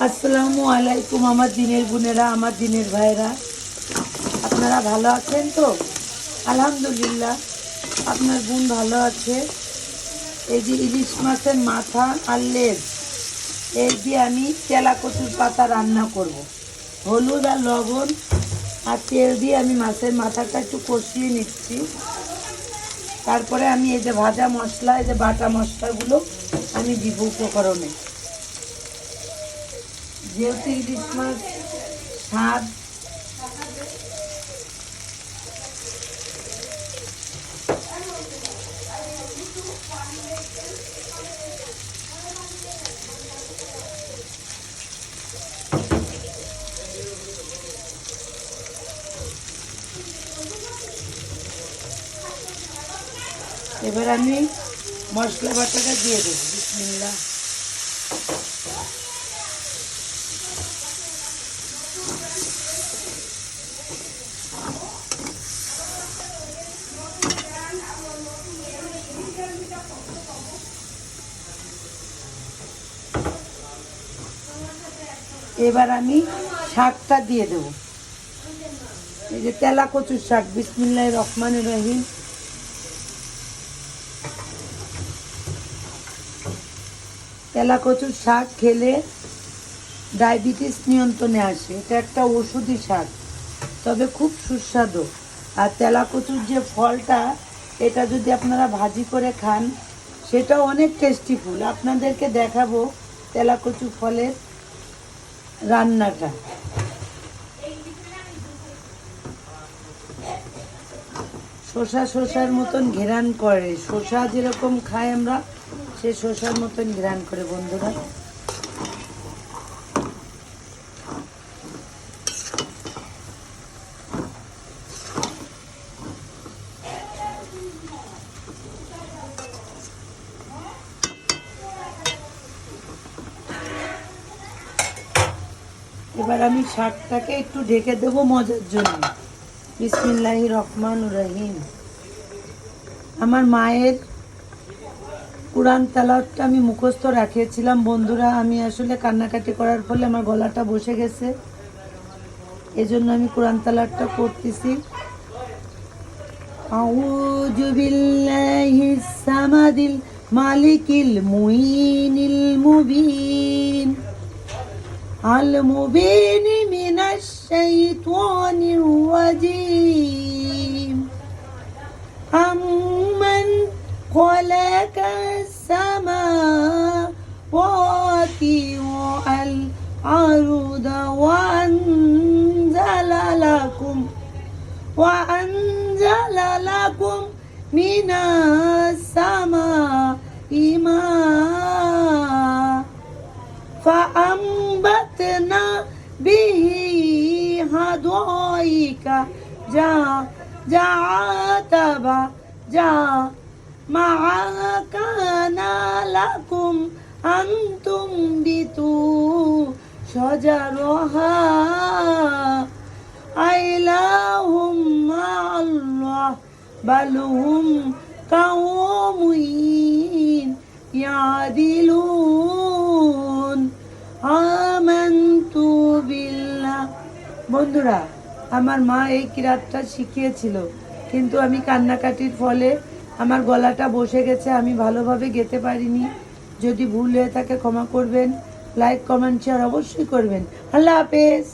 আসসালামু আলাইকুম আমার দিনের বোনেরা, আমার দিনের ভাইরা, আপনারা ভালো আছেন তো? আলহামদুলিল্লাহ, আপনার বোন ভালো আছে। এই যে ইলিশ মাছের মাথা আর লেজ, এই দিয়ে আমি তেলা কচুর পাতা রান্না করব। হলুদ আর লবণ আর তেল দিয়ে আমি মাছের মাথাটা একটু কষিয়ে নিচ্ছি। তারপরে আমি এই যে ভাজা মশলা, এই যে বাটা মশলাগুলো আমি দিব উপকরণে। যেহেতু ইলিশ মাছ স্বাদ, এবার আমি মশলা বাটাটা দিয়ে দেবো। বিসমিল্লাহ। এবার আমি শাকটা দিয়ে দেবো। এই যে তেলা কচুর শাক। বিসমিল্লাহির রহমানির রহিম। তেলা কচুর শাক খেলে ডায়াবেটিস নিয়ন্ত্রণে আসে। এটা একটা ওষুধি শাক, তবে খুব সুস্বাদু। আর তেলা কচুর যে ফলটা, এটা যদি আপনারা ভাজি করে খান, সেটাও অনেক টেস্টি ফুল। আপনাদেরকে দেখাবো তেলা কচু ফলের রান্নাটা। শসার মতন ঘেরান করে, শসা যেরকম খাই আমরা, সে শসার মতন ঘেরান করে বন্ধুরা। এবার আমি শাকটাকে একটু ঢেকে দেবো মজার জন্য। বিসমিল্লাহির রহমানির রহিম। আমার মায়ের কুরআন তেলাওয়াতটা আমি মুখস্থ রাখিয়েছিলাম বন্ধুরা। আমি আসলে কান্নাকাটি করার ফলে আমার গলাটা বসে গেছে, এজন্য আমি কুরআন তেলাওয়াতটা করতেছি। আউযু বিল্লাহিস সামাদিল মালিকিল মুইনিল মুবিন আল মুবিন মিনাশ শাইতানির রাজিম আম্মান خلق السماوات والأرض وأنزل لكم من السماء ماء فأنبتنا به حدائق ما كان لكم أن تنبتوا شجرها أإله مع الله بل هم قوم يعدلون آمنت بالله। বন্ধুরা, আমার মা এই কিরাতটা শিখিয়েছিল, কিন্তু আমি কান্নাকাটির ফলে আমার গলাটা বসে গেছে, আমি ভালোভাবে গেতে পারিনি। যদি ভুল হয়ে থাকে ক্ষমা করবেন। লাইক, কমেন্ট, শেয়ার অবশ্যই করবেন। আল্লাহ হাফেজ।